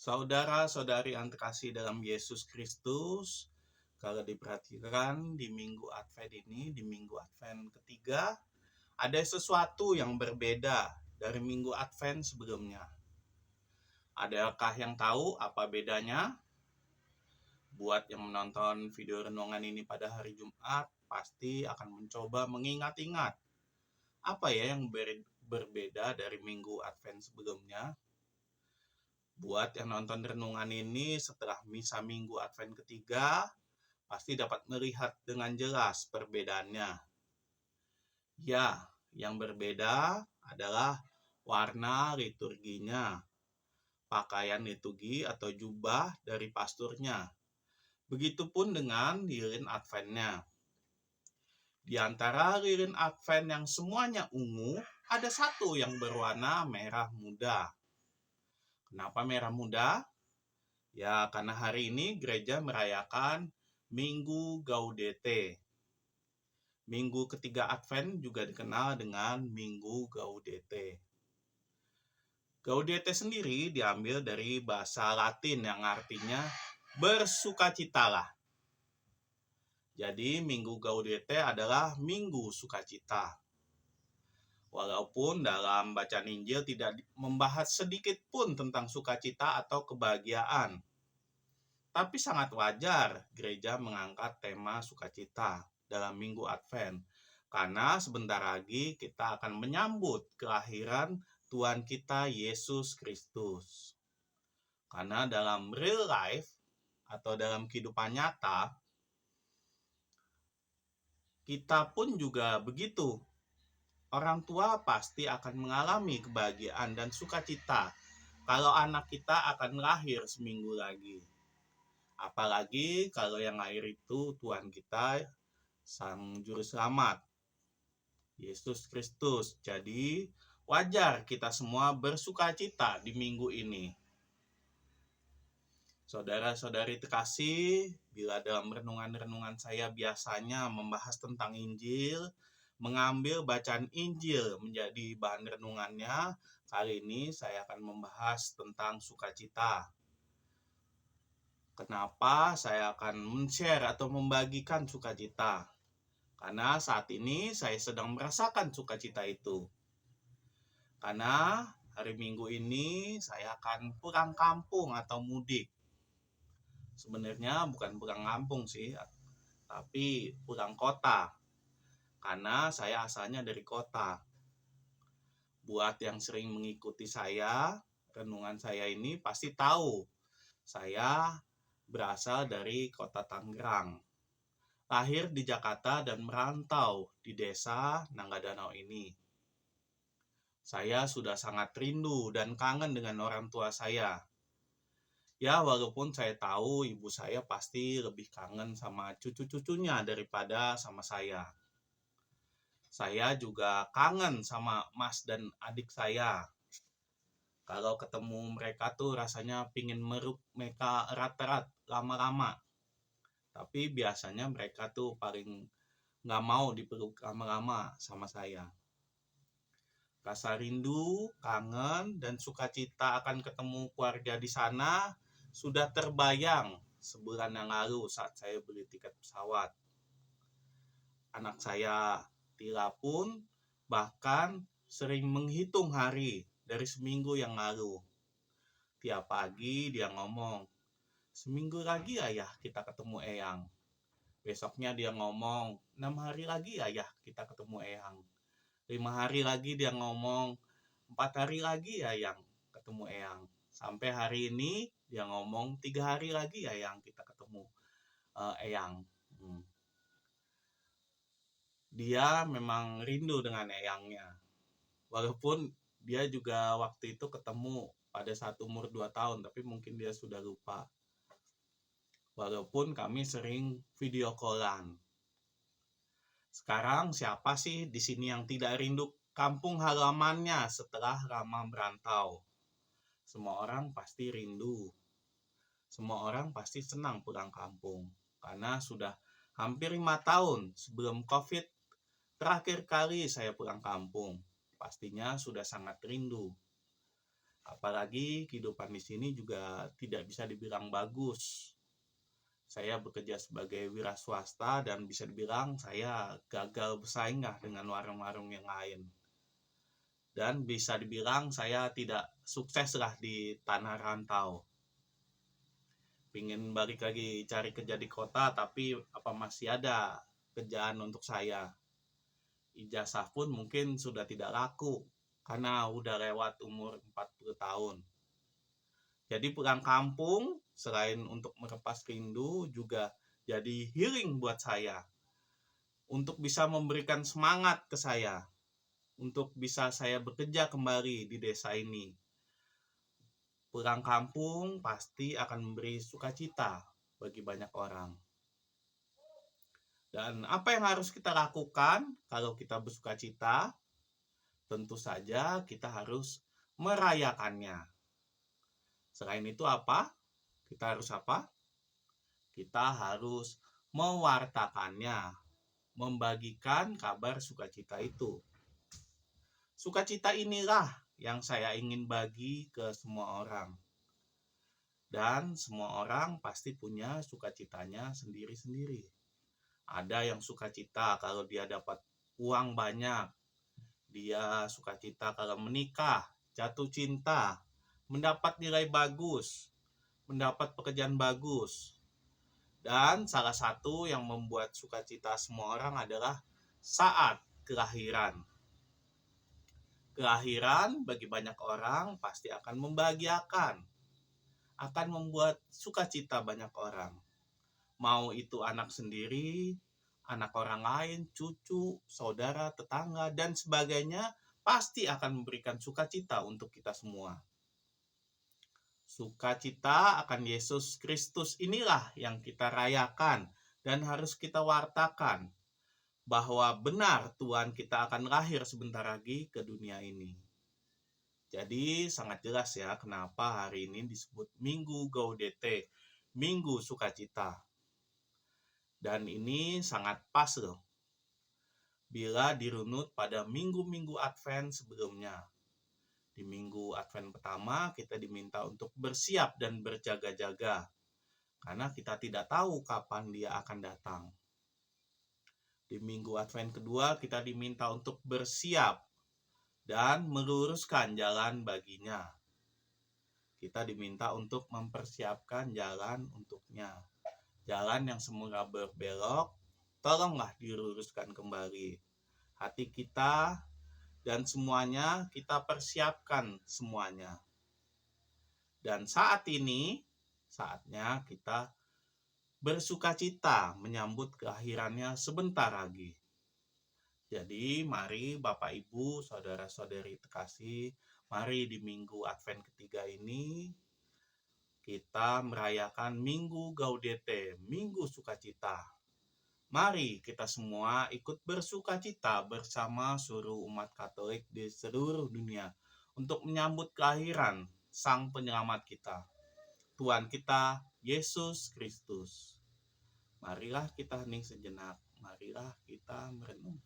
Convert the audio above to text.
Saudara-saudari yang terkasih dalam Yesus Kristus, kalau diperhatikan di Minggu Advent ini, di Minggu Advent ketiga, ada sesuatu yang berbeda dari Minggu Advent sebelumnya. Adakah yang tahu apa bedanya? Buat yang menonton video renungan ini pada hari Jumat, pasti akan mencoba mengingat-ingat apa ya yang berbeda dari Minggu Advent sebelumnya. Buat yang nonton renungan ini setelah misa Minggu Advent ketiga, pasti dapat melihat dengan jelas perbedaannya. Ya, yang berbeda adalah warna liturginya, pakaian liturgi atau jubah dari pasturnya. Begitupun dengan lilin Adventnya. Di antara lilin Advent yang semuanya ungu, ada satu yang berwarna merah muda. Kenapa merah muda? Ya, karena hari ini gereja merayakan Minggu Gaudete. Minggu ketiga Advent juga dikenal dengan Minggu Gaudete. Gaudete sendiri diambil dari bahasa Latin yang artinya bersukacitalah. Jadi Minggu Gaudete adalah Minggu Sukacita. Walaupun dalam bacaan Injil tidak membahas sedikit pun tentang sukacita atau kebahagiaan. Tapi sangat wajar gereja mengangkat tema sukacita dalam Minggu Advent. Karena sebentar lagi kita akan menyambut kelahiran Tuhan kita Yesus Kristus. Karena dalam real life atau dalam kehidupan nyata, kita pun juga begitu. Orang tua pasti akan mengalami kebahagiaan dan sukacita kalau anak kita akan lahir seminggu lagi. Apalagi kalau yang lahir itu Tuhan kita, Sang Juru Selamat, Yesus Kristus. Jadi wajar kita semua bersukacita di minggu ini. Saudara-saudari terkasih, bila dalam renungan-renungan saya biasanya membahas tentang Injil, mengambil bacaan Injil menjadi bahan renungannya, kali ini saya akan membahas tentang sukacita. Kenapa saya akan men-share atau membagikan sukacita? Karena saat ini saya sedang merasakan sukacita itu. Karena hari Minggu ini saya akan pulang kampung atau mudik. Sebenarnya bukan pulang kampung sih, tapi pulang kota. Karena saya asalnya dari kota. Buat yang sering mengikuti saya, renungan saya ini pasti tahu. Saya berasal dari kota Tangerang. Lahir di Jakarta dan merantau di desa Nangga Danau ini. Saya sudah sangat rindu dan kangen dengan orang tua saya. Ya, walaupun saya tahu ibu saya pasti lebih kangen sama cucu-cucunya daripada sama saya. Saya juga kangen sama mas dan adik saya. Kalau ketemu mereka tuh rasanya pingin meluk mereka erat-erat lama-lama. Tapi biasanya mereka tuh paling gak mau dipeluk lama-lama sama saya. Rasa rindu, kangen, dan sukacita akan ketemu keluarga di sana sudah terbayang sebulan yang lalu saat saya beli tiket pesawat. Anak saya Tila pun bahkan sering menghitung hari dari seminggu yang lalu. Tiap pagi dia ngomong, seminggu lagi ayah kita ketemu Eyang. Besoknya dia ngomong, 6 hari lagi ayah kita ketemu Eyang. 5 hari lagi dia ngomong, 4 hari lagi Eyang ketemu Eyang. Sampai hari ini dia ngomong 3 hari lagi Eyang kita ketemu Eyang. Dia memang rindu dengan Eyangnya. Walaupun dia juga waktu itu ketemu pada saat umur 2 tahun, tapi mungkin dia sudah lupa. Walaupun kami sering video callan. Sekarang siapa sih di sini yang tidak rindu kampung halamannya setelah lama merantau? Semua orang pasti rindu. Semua orang pasti senang pulang kampung. Karena sudah hampir 5 tahun sebelum COVID terakhir kali saya pulang kampung. Pastinya sudah sangat rindu. Apalagi kehidupan di sini juga tidak bisa dibilang bagus. Saya bekerja sebagai wira swasta dan bisa dibilang saya gagal bersaing dengan warung-warung yang lain. Dan bisa dibilang saya tidak sukses di tanah rantau. Pingin balik lagi cari kerja di kota, tapi apa masih ada kerjaan untuk saya? Ijazah pun mungkin sudah tidak laku karena udah lewat umur 40 tahun. Jadi pulang kampung selain untuk melepas rindu juga jadi healing buat saya. Untuk bisa memberikan semangat ke saya. Untuk bisa saya bekerja kembali di desa ini. Pulang kampung pasti akan memberi sukacita bagi banyak orang. Dan apa yang harus kita lakukan kalau kita bersukacita? Tentu saja kita harus merayakannya. Selain itu apa? Kita harus apa? Kita harus mewartakannya, membagikan kabar sukacita itu. Sukacita inilah yang saya ingin bagi ke semua orang. Dan semua orang pasti punya sukacitanya sendiri-sendiri. Ada yang sukacita kalau dia dapat uang banyak. Dia sukacita kalau menikah, jatuh cinta, mendapat nilai bagus, mendapat pekerjaan bagus. Dan salah satu yang membuat sukacita semua orang adalah saat kelahiran. Kelahiran bagi banyak orang pasti akan membahagiakan, akan membuat sukacita banyak orang. Mau itu anak sendiri, anak orang lain, cucu, saudara, tetangga, dan sebagainya, pasti akan memberikan sukacita untuk kita semua. Sukacita akan Yesus Kristus inilah yang kita rayakan dan harus kita wartakan bahwa benar Tuhan kita akan lahir sebentar lagi ke dunia ini. Jadi sangat jelas ya kenapa hari ini disebut Minggu Gaudete, Minggu Sukacita. Dan ini sangat pas loh bila dirunut pada minggu-minggu Advent sebelumnya. Di minggu Advent pertama kita diminta untuk bersiap dan berjaga-jaga karena kita tidak tahu kapan dia akan datang. Di minggu Advent kedua kita diminta untuk bersiap dan meluruskan jalan baginya. Kita diminta untuk mempersiapkan jalan untuknya. Jalan yang semula berbelok, tolonglah diluruskan kembali. Hati kita dan semuanya kita persiapkan semuanya. Dan saat ini, saatnya kita bersukacita menyambut kelahirannya sebentar lagi. Jadi mari Bapak Ibu, Saudara-saudari terkasih, mari di minggu Advent ketiga ini kita merayakan Minggu Gaudete, Minggu Sukacita. Mari kita semua ikut bersukacita bersama seluruh umat Katolik di seluruh dunia untuk menyambut kelahiran Sang Penyelamat kita, Tuhan kita, Yesus Kristus. Marilah kita hening sejenak, marilah kita merenung.